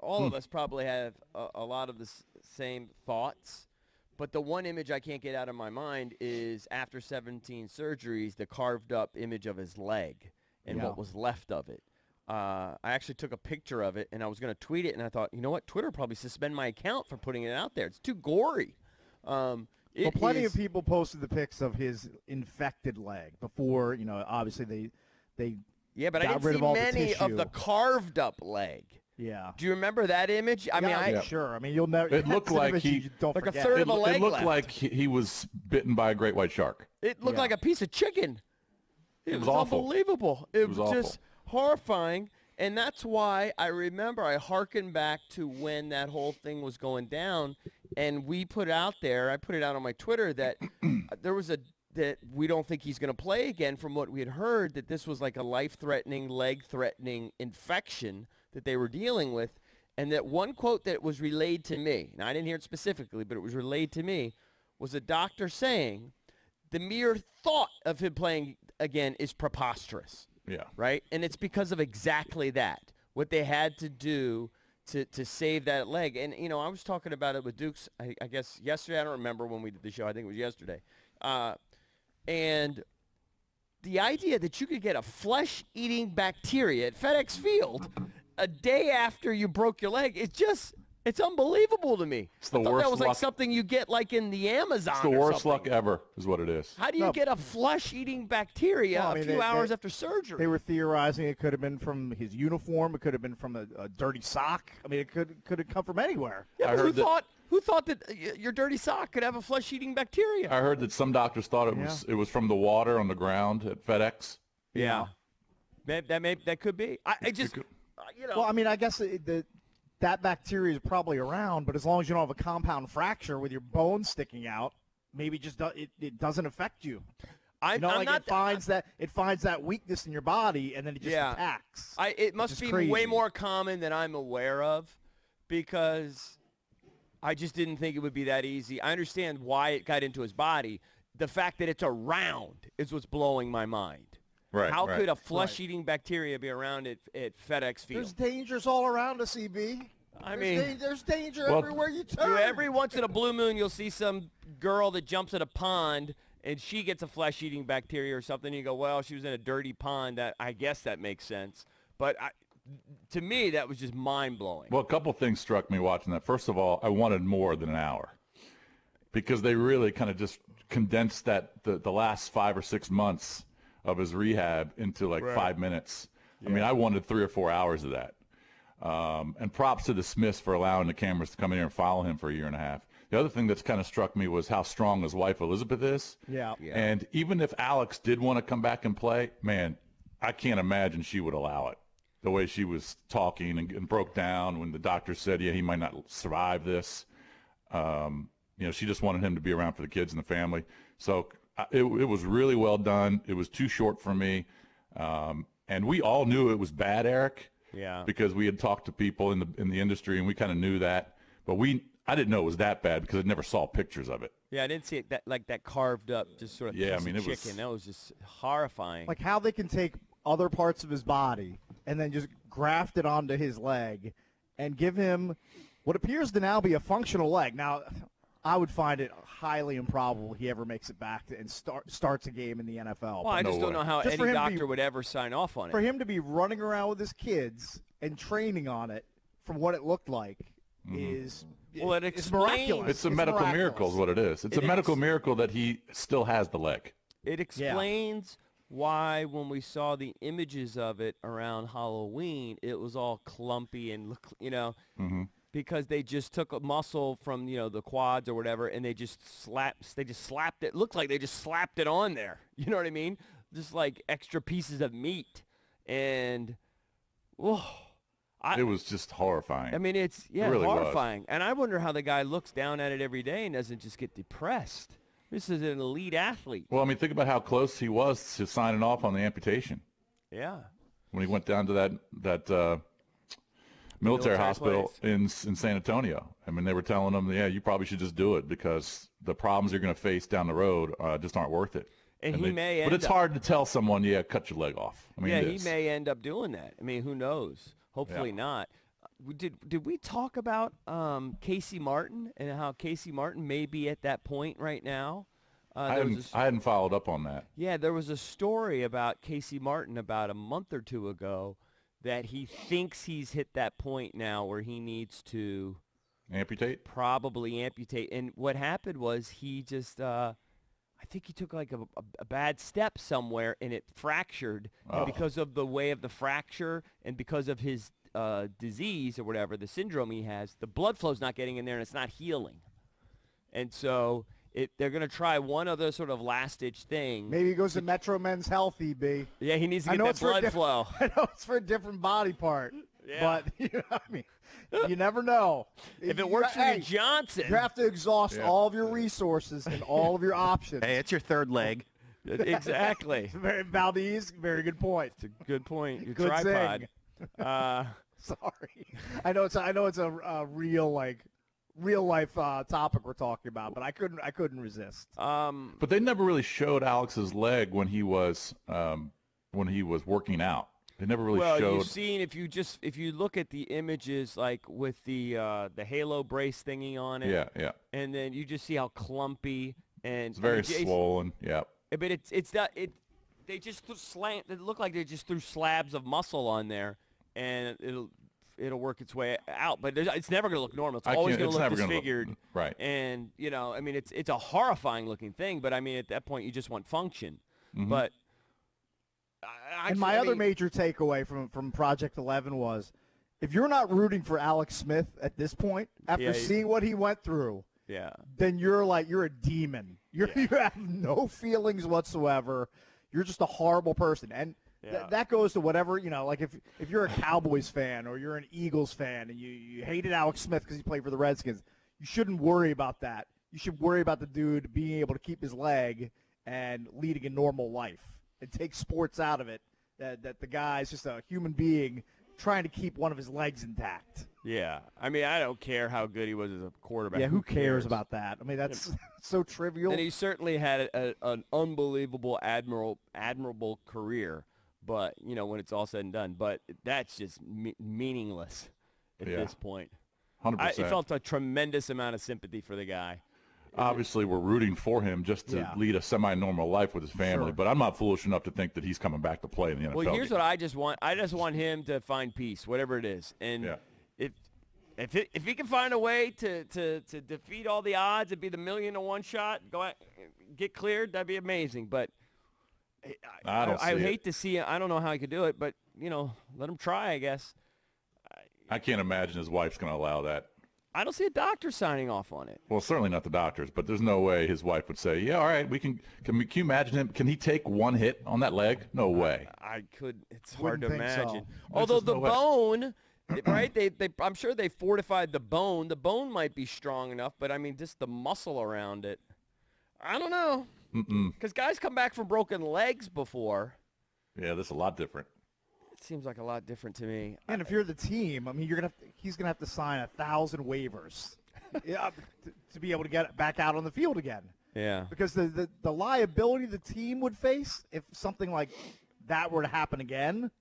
all of us probably have a lot of the same thoughts. But the one image I can't get out of my mind is after 17 surgeries, the carved up image of his leg and what was left of it. I actually took a picture of it, and I was going to tweet it, and I thought, you know what, Twitter probably suspend my account for putting it out there. It's too gory. Plenty of people posted the pics of his infected leg before, obviously they but I got didn't rid see of all the many tissue. of the carved up leg. Yeah. Do you remember that image? Sure. I mean, you'll never. It looked like like a third of a leg It looked left. like he was bitten by a great white shark. It looked like a piece of chicken. It was awful. Unbelievable. It was awful. just horrifying. And that's why I remember I hearkened back to when that whole thing was going down, and we put out there, I put it out on my Twitter that there was that we don't think he's going to play again from what we had heard, that this was like a life-threatening, leg-threatening infection that they were dealing with, and that one quote that was relayed to me, and I didn't hear it specifically, but it was relayed to me, was a doctor saying the mere thought of him playing again is preposterous. Yeah. Right? And it's because of exactly that, what they had to do to save that leg. And, I was talking about it with Dukes, I guess, yesterday. I don't remember when we did the show. I think it was yesterday. And the idea that you could get a flesh-eating bacteria at FedEx Field a day after you broke your leg, it's unbelievable to me. It's the That worst was like something you get like in the Amazon. It's the worst luck ever is what it is. How do you get a flesh-eating bacteria a few hours after surgery? They were theorizing it could have been from his uniform. It could have been from a dirty sock. I mean, it could have come from anywhere. Yeah, but who thought that your dirty sock could have a flesh-eating bacteria? I heard that some doctors thought it was from the water on the ground at FedEx. Yeah. That could be. Well, I mean, I guess that bacteria is probably around, but as long as you don't have a compound fracture with your bone sticking out, maybe it doesn't affect you. It finds that weakness in your body and then it just attacks. It must be crazy. way more common than I'm aware of, because I just didn't think it would be that easy. I understand why it got into his body. The fact that it's around is what's blowing my mind. Right. How could a flesh-eating bacteria be around at FedEx Field? There's dangers all around us, EB. There's danger everywhere you turn. Every once in a blue moon, you'll see some girl that jumps in a pond and she gets a flesh-eating bacteria or something. And you go, well, she was in a dirty pond. I guess that makes sense. But to me, that was just mind-blowing. Well, a couple things struck me watching that. First of all, I wanted more than an hour because they really kind of just condensed the last 5 or 6 months of his rehab into 5 minutes. Yeah. I mean, I wanted 3 or 4 hours of that. And props to the Smiths for allowing the cameras to come in here and follow him for a year and a half. The other thing that's kind of struck me was how strong his wife Elizabeth is. Yeah. And even if Alex did want to come back and play, man, I can't imagine she would allow it. The way she was talking and broke down when the doctor said, he might not survive this. She just wanted him to be around for the kids and the family. So it was really well done. It was too short for me. And we all knew it was bad, Eric. Yeah. Because we had talked to people in the industry and we kind of knew that. But I didn't know it was that bad because I never saw pictures of it. Yeah, I didn't see it that carved up, just sort of piece of chicken. That was just horrifying. Like how they can take other parts of his body and then just graft it onto his leg and give him what appears to now be a functional leg. Now, I would find it highly improbable he ever makes it back and starts a game in the NFL. Well, I just don't know how any doctor would ever sign off on it. For him to be running around with his kids and training on it from what it looked like is miraculous. It's a medical miracle is what it is. It's a medical miracle that he still has the leg. It explains why when we saw the images of it around Halloween, it was all clumpy and, because they just took a muscle from, the quads or whatever, and they just slapped it. It looked like they just slapped it on there. You know what I mean? Just like extra pieces of meat. And, it was just horrifying. I mean, it's really horrifying. And I wonder how the guy looks down at it every day and doesn't just get depressed. This is an elite athlete. Well, I mean, think about how close he was to signing off on the amputation. Yeah. When he went down to that military hospital in San Antonio. I mean, they were telling him, you probably should just do it because the problems you're going to face down the road just aren't worth it. And he may but it's hard to tell someone, cut your leg off. I mean, he may end up doing that. I mean, who knows? Hopefully not. did we talk about Casey Martin and how Casey Martin may be at that point right now? I hadn't followed up on that. Yeah, there was a story about Casey Martin about a month or two ago that he thinks he's hit that point now where he needs to amputate. Probably amputate. And what happened was he just I think he took like a bad step somewhere and it fractured. Oh. And because of the way of the fracture and because of his disease or whatever, the syndrome he has, the blood flow's not getting in there and it's not healing. And so they're going to try one other sort of last-ditch thing. Maybe he goes to Metro Men's Healthy, B. Yeah, he needs to get that blood flow. I know it's for a different body part. Yeah. But, you know what I mean? You never know. If it works for you, Johnson. You have to exhaust all of your resources and all of your options. Hey, it's your third leg. Exactly. Valdez, very good point. It's a good point. Your Good tripod. Sorry. I know it's a real life topic we're talking about, but I couldn't resist. But they never really showed Alex's leg when he was working out. They never really showed. Well, you've seen if you look at the images like with the halo brace thingy on it. Yeah. And then you just see how clumpy and it's very swollen. Yeah. But it's not it. They just It looked like they just threw slabs of muscle on there, and it'll work its way out. But it's never going to look normal. It's always going to look disfigured. Right. And I mean, it's a horrifying looking thing. But I mean, at that point, you just want function. Mm-hmm. But my other major takeaway from Project 11 was, if you're not rooting for Alex Smith at this point, after seeing what he went through, then you're a demon. You have no feelings whatsoever. You're just a horrible person. And that goes to whatever, like if you're a Cowboys fan or you're an Eagles fan and you hated Alex Smith because he played for the Redskins, you shouldn't worry about that. You should worry about the dude being able to keep his leg and leading a normal life and take sports out of it, that the guy's just a human being trying to keep one of his legs intact. Yeah. I mean, I don't care how good he was as a quarterback. Yeah, who cares about that? I mean, that's so trivial. And he certainly had an unbelievable, admirable career. But, when it's all said and done. But that's just meaningless at this point. 100%. I felt a tremendous amount of sympathy for the guy. Obviously, we're rooting for him just to lead a semi-normal life with his family. Sure. But I'm not foolish enough to think that he's coming back to play in the NFL. Well, here's what I just want. I just want him to find peace, whatever it is. And if he can find a way to defeat all the odds and be the 1,000,000-to-1 shot, go out, get cleared, that'd be amazing. But I hate to see it. I don't know how he could do it, but, let him try, I guess. I can't imagine his wife's going to allow that. I don't see a doctor signing off on it. Well, certainly not the doctors, but there's no way his wife would say, yeah, all right, can you imagine him? Can he take one hit on that leg? No way. I could. It's hard to Wouldn't think imagine. so. Although the no way. bone, right, I'm sure they fortified the bone. The bone might be strong enough, but, I mean, just the muscle around it. I don't know. Because guys come back from broken legs before. Yeah, this is a lot different. It seems like a lot different to me. And if you're the team, I mean, he's gonna have to sign 1,000 waivers to be able to get back out on the field again. Yeah. Because the liability the team would face if something like that were to happen again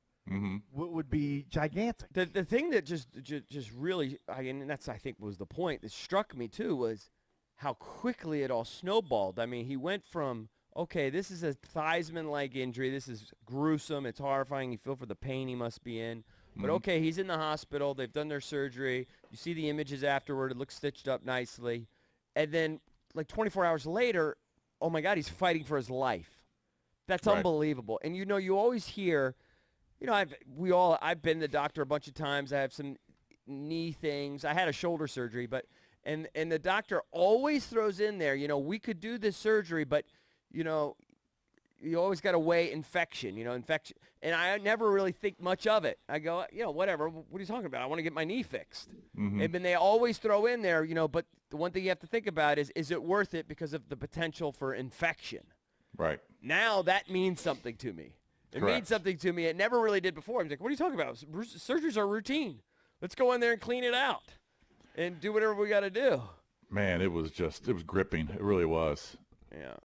would be gigantic. The thing that just really, and that's I think was the point that struck me too, was how quickly it all snowballed. I mean, he went from, okay, this is a Theismann leg injury. This is gruesome. It's horrifying. You feel for the pain he must be in. But, okay, he's in the hospital. They've done their surgery. You see the images afterward. It looks stitched up nicely. And then, like 24 hours later, oh, my God, he's fighting for his life. That's unbelievable. And, you always hear, I've been to the doctor a bunch of times. I have some knee things. I had a shoulder surgery, but and the doctor always throws in there, we could do this surgery, but you always got to weigh infection, infection. And I never really think much of it. I go, whatever. What are you talking about? I want to get my knee fixed. And then they always throw in there, but the one thing you have to think about is it worth it because of the potential for infection? Right. Now that means something to me. It means something to me. It never really did before. I'm like, what are you talking about? Surgeries are routine. Let's go in there and clean it out and do whatever we got to do. Man, it was gripping. It really was. Yeah.